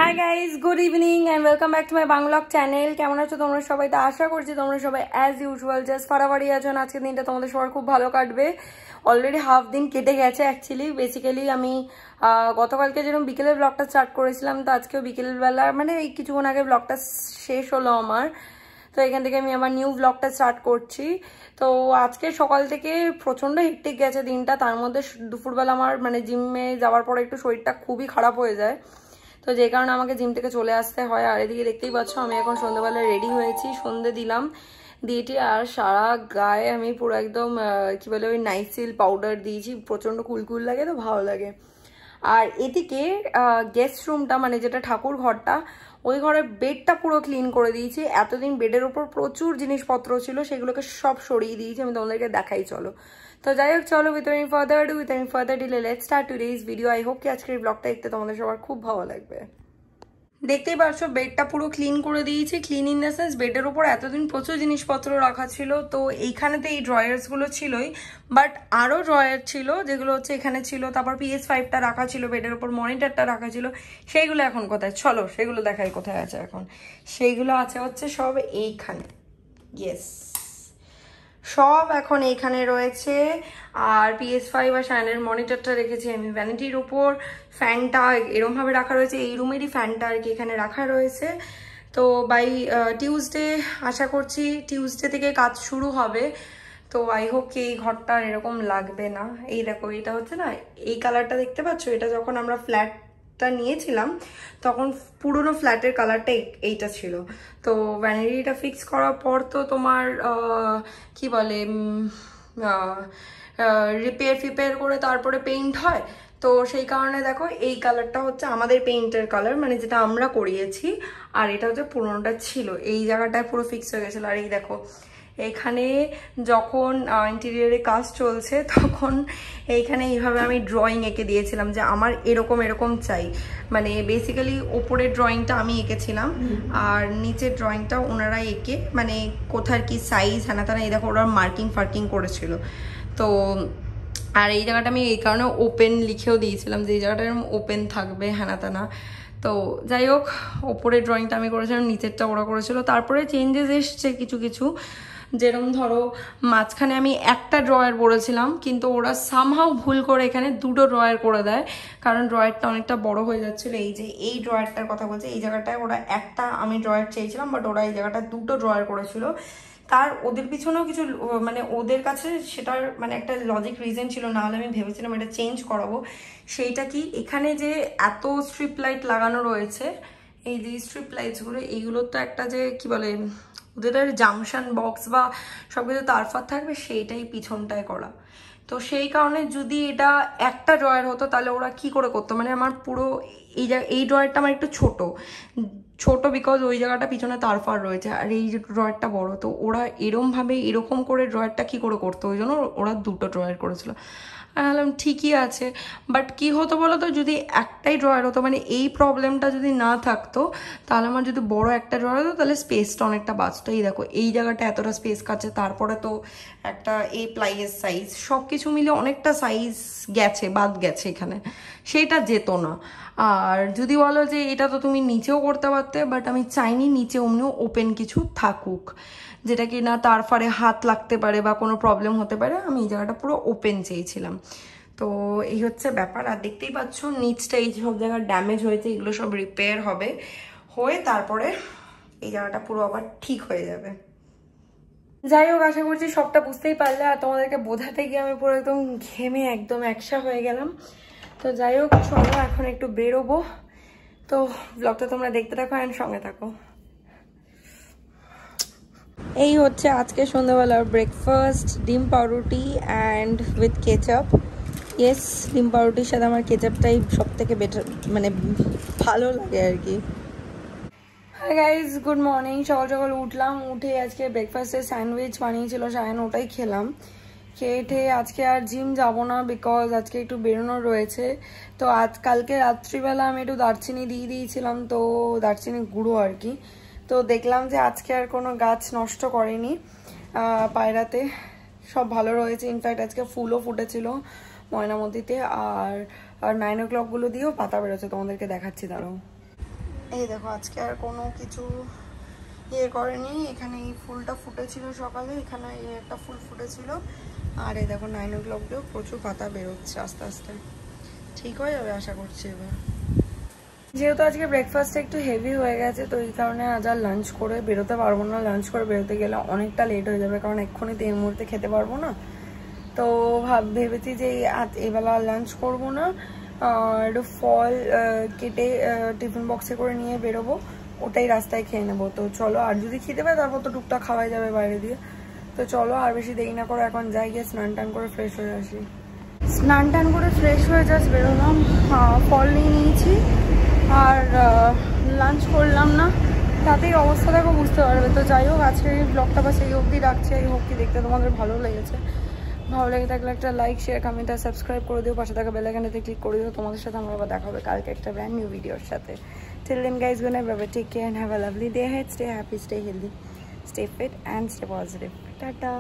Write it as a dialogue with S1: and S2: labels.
S1: Hi guys, good evening and welcome back to my Bangla channel. কেমন আছো তোমরা সবাই? তো আশা করছি তোমরা সবাই অ্যাজ ইউজুয়াল জাস্ট ফাটাফাটি আছো। আজকের দিনটা তোমাদের সবার খুব ভালো কাটবে। অলরেডি হাফ দিন কেটে গেছে অ্যাকচুয়ালি। বেসিক্যালি আমি গতকালকে যেরকম বিকেলের ব্লগটা স্টার্ট করেছিলাম, তো আজকেও বিকেলের বেলা মানে এই কিছুক্ষণ আগে ব্লগটা শেষ হলো আমার। তো এখান থেকে আমি আমার নিউ ব্লগটা স্টার্ট করছি। তো আজকে সকাল থেকে প্রচণ্ড হেক্টিক গেছে দিনটা। তার মধ্যে দুপুরবেলা আমার মানে জিমে যাওয়ার পরে একটু শরীরটা খুবই খারাপ হয়ে যায়, তো যে কারণে আমাকে জিম থেকে চলে আসতে হয়। আর এদিকে দেখতেই পাচ্ছ আমি এখন সন্ধ্যেবেলায় রেডি হয়েছি, সন্ধ্যে দিলাম দিয়েছি। আর সারা গায়ে আমি পুরো একদম কি বলে ওই নাইসিল পাউডার দিয়েছি, প্রচণ্ড কুলকুল লাগে, তো ভালো লাগে। আর এদিকে গেস্ট রুমটা মানে যেটা ঠাকুর ঘরটা, ওই ঘরের বেডটা পুরো ক্লিন করে দিয়েছি। এতদিন বেডের উপর প্রচুর জিনিসপত্র ছিল, সেগুলোকে সব সরিয়ে দিয়েছি। আমি তোমাদেরকে দেখাই চলো। তো যাই হোক, চলো with further delay let's start today's video. I hope কি আজকের ব্লগটা দেখতে তোমাদের সবার খুব ভালো লাগবে। দেখতেই পাচ্ছ বেডটা পুরো ক্লিন করে দিয়েছি। ক্লিন ইন দ্য সেন্স বেডের উপর এতদিন প্রচুর জিনিসপত্র রাখা ছিল, তো এইখানেতে এই ড্রয়ার্সগুলো ছিলই, বাট আরও ড্রয়ার ছিল যেগুলো হচ্ছে এখানে ছিল। তারপর PS5টা রাখা ছিল বেডের উপর, মনিটরটা রাখা ছিল, সেইগুলো এখন কোথায়? চলো সেগুলো দেখাই কোথায় আছে এখন। সেইগুলো আছে হচ্ছে সব এইখানে, ইয়েস, সব এখন এইখানে রয়েছে। আর PS5 আর শাইনের মনিটরটা রেখেছি আমি ভ্যানিটির উপর। ফ্যানটা এরমভাবে রাখা রয়েছে, এই রুমেরই ফ্যানটা আর কি এখানে রাখা রয়েছে। তো বাই টিউসডে আশা করছি, টিউসডে থেকে কাজ শুরু হবে। তো আই হোপ কি এই ঘরটা এরকম লাগবে না। এই দেখো, এটা হচ্ছে না, এই কালারটা দেখতে পাচ্ছ, এটা যখন আমরা ফ্ল্যাটটা নিয়েছিলাম তখন পুরোনো ফ্ল্যাটের কালারটা এইটা ছিল। তো ভ্যানিটিটা ফিক্স করার পর তো তোমার কি বলে রিপেয়ার করে তারপরে পেইন্ট হয়। তো সেই কারণে দেখো এই কালারটা হচ্ছে আমাদের পেইন্টের কালার, মানে যেটা আমরা করিয়েছি। আর এটা হচ্ছে পুরোনোটা ছিল, এই জায়গাটায় পুরো ফিক্স হয়ে গেছিলো। আর এই দেখো এখানে যখন ইন্টেরিয়রে কাজ চলছে তখন এইখানে এইভাবে আমি ড্রয়িং এঁকে দিয়েছিলাম যে আমার এরকম এরকম চাই। মানে বেসিক্যালি ওপরের ড্রয়িংটা আমি এঁকেছিলাম আর নিচের ড্রয়িংটা ওনারা এঁকে মানে কোথার কি সাইজ হ্যানা তানা এই দেখো ওরা মার্কিং করেছিল। তো আর এই জায়গাটা আমি এই কারণে ওপেন লিখেও দিয়েছিলাম যে এই জায়গাটা এরকম ওপেন থাকবে হ্যানা তানা। তো যাই হোক, ওপরের ড্রয়িংটা আমি করেছিলাম, নিচেরটা ওরা করেছিল। তারপরে চেঞ্জেস এসছে কিছু কিছু, যেরকম ধরো মাঝখানে আমি একটা ড্রয়ার বলেছিলাম, কিন্তু ওরা সামহাও ভুল করে এখানে দুটো ড্রয়ার করে দেয়, কারণ ড্রয়ারটা অনেকটা বড় হয়ে যাচ্ছিলো। এই যে এই ড্রয়ারটার কথা বলছে, এই জায়গাটায় ওরা একটা আমি ড্রয়ার চেয়েছিলাম, বাট ওরা এই জায়গাটা দুটো ড্রয়ার করেছিল। তার ওদের পিছনেও কিছু মানে ওদের কাছে সেটার মানে একটা লজিক রিজন ছিল, নাহলে আমি ভেবেছিলাম এটা চেঞ্জ করাবো। সেইটা কি, এখানে যে এত স্ট্রিপ লাইট লাগানো রয়েছে, এই যে স্ট্রিপ লাইটসগুলো, এইগুলোর তো একটা যে কি বলে ওদের জাংশন বক্স বা সব কিছু তারফার থাকবে, সেইটাই পিছনটায় করা। তো সেই কারণে যদি এটা একটা ড্রয়ার হতো তাহলে ওরা কি করে করতো, মানে আমার পুরো এই ড্রয়ারটা আমার একটু ছোট বিকজ ওই জায়গাটা পিছনে তারফার রয়েছে, আর এই ড্রয়ারটা বড়। তো ওরা এরকম করে ড্রয়ারটা কি করে করতো, ওই জন্য ওরা দুটো ড্রয়ার করেছিল। আমি বললাম ঠিকই আছে, বাট কি হতো বলো তো, যদি একটাই ড্রয়ার হতো মানে এই প্রবলেমটা যদি না থাকতো, তাহলে আমার যদি বড় একটা ড্রয়ার হতো তাহলে স্পেসটা অনেকটা বাঁচতো। এই দেখো এই জায়গাটা এতটা স্পেস কাছে, তারপরে তো একটা এই প্লাইয়ের সাইজ সব কিছু মিলে অনেকটা সাইজ বাদ গেছে এখানে, সেইটা যেত না। আর যদি বলো যে এটা তো তুমি নিচেও করতে পারতে, বাট আমি চাইনি নিচে অমনিও ওপেন কিছু থাকুক, যেটা কি না তার ফারে হাত লাগতে পারে বা কোনো প্রবলেম হতে পারে। আমি এই জায়গাটা পুরো ওপেন চেয়েছিলাম। তো এই হচ্ছে ব্যাপার। আর দেখতেই পাচ্ছ নিচটা এই সব জায়গায় ড্যামেজ হয়েছে, এগুলো সব রিপেয়ার হবে, হয়ে তারপরে এই জায়গাটা পুরো আবার ঠিক হয়ে যাবে। যাই হোক, আশা করছি সবটা বুঝতেই পারলে। আর তোমাদেরকে বোঝাতে গিয়ে আমি পুরো একদম ঘেমে একদম একসা হয়ে গেলাম। তো যাই হোক, চলো এখন একটু বেরোবো। তো ব্লগটা তোমরা দেখতে থাকো অ্যান্ড সঙ্গে থাকো। এই হচ্ছে আজকে সন্ধ্যাবেলার ব্রেকফাস্ট, ডিম পাউরুটি অ্যান্ড উইথ কেচাপ। ইয়েস, ডিম পাউরুটির সাথে আমার কেচাপটাই সব থেকে বেটার, মানে ভালো লাগে আর কি। Hi guys, good morning. সকাল সকাল উঠলাম, উঠে আজকে ব্রেকফাস্টে স্যান্ডউইচ বানিয়েছিল সায়ন, ওটাই খেলাম। খেয়ে আজকে আর জিম যাব না, বিকজ আজকে একটু বেরোনোর রয়েছে। তো কালকে রাত্রিবেলা আমি একটু দারচিনি দিয়ে দিয়েছিলাম, তো দারচিনি গুঁড়ো আর কি। তো দেখলাম যে আজকে আর কোনো গাছ নষ্ট করেনি, পায়রাতে সব ভালো রয়েছে। ইনফ্যাক্ট আজকে ফুলও ফুটেছিল ময়নামতিতে। আর 9 o'clock গুলো দিয়েও পাতা বেরোচ্ছে, তোমাদেরকে দেখাচ্ছি দাঁড়াও। এই দেখো আজকে আর কোনো কিছু ইয়ে করেনি। এখানে এই ফুলটা ফুটেছিল সকালে, এখানে এই একটা ফুল ফুটেছিল। আর এই দেখো 9 o'clock দিয়েও প্রচুর পাতা বেরোচ্ছে, আস্তে আস্তে ঠিক হয়ে যাবে আশা করছি এবার। যেহেতু আজকে ব্রেকফাস্টটা একটু হেভি হয়ে গেছে, তো এই কারণে আজ আর লাঞ্চ করে বেরোতে পারবো না। লাঞ্চ করে বেরোতে গেলে অনেকটা লেট হয়ে যাবে, কারণ এক্ষুনি তো এই মুহূর্তে খেতে পারবো না। তো ভেবেছি যে এবেলা লাঞ্চ করবো না, একটু ফল কেটে টিফিন বক্সে করে নিয়ে বেরোবো, ওটাই রাস্তায় খেয়ে নেবো। তো চলো, আর যদি খেতে পাই তারপর তো টুকটাক খাওয়াই যাবে বাইরে দিয়ে। তো চলো আর বেশি দেরি না করে এখন যাই, গিয়ে স্নান টান করে ফ্রেশ হয়ে আসি। স্নান টান করে ফ্রেশ হয়ে জাস্ট বেরোলাম, ফল নিয়ে নিয়েছি আর লাঞ্চ করলাম না, তাতেই অবস্থা দেখো বুঝতে পারবে। তো যাই হোক, আজকের এই ব্লগটা বা সেই অবধি রাখছি। এই হোক কি দেখতে তোমাদের ভালো লেগেছে, ভালো লেগে থাকলে একটা লাইক, শেয়ার, কমেন্ট আর সাবস্ক্রাইব করে দিও, পাশে থাকা বেল আইকনটাতে ক্লিক করে দিও। তোমাদের সাথে আমরা আবার দেখা হবে কালকে একটা ব্র্যান্ড নিউ ভিডিওর সাথে। Till then guys, good night, bye-bye, take care and have a lovely day ahead. Stay happy, stay healthy, stay fit and stay positive. Tata.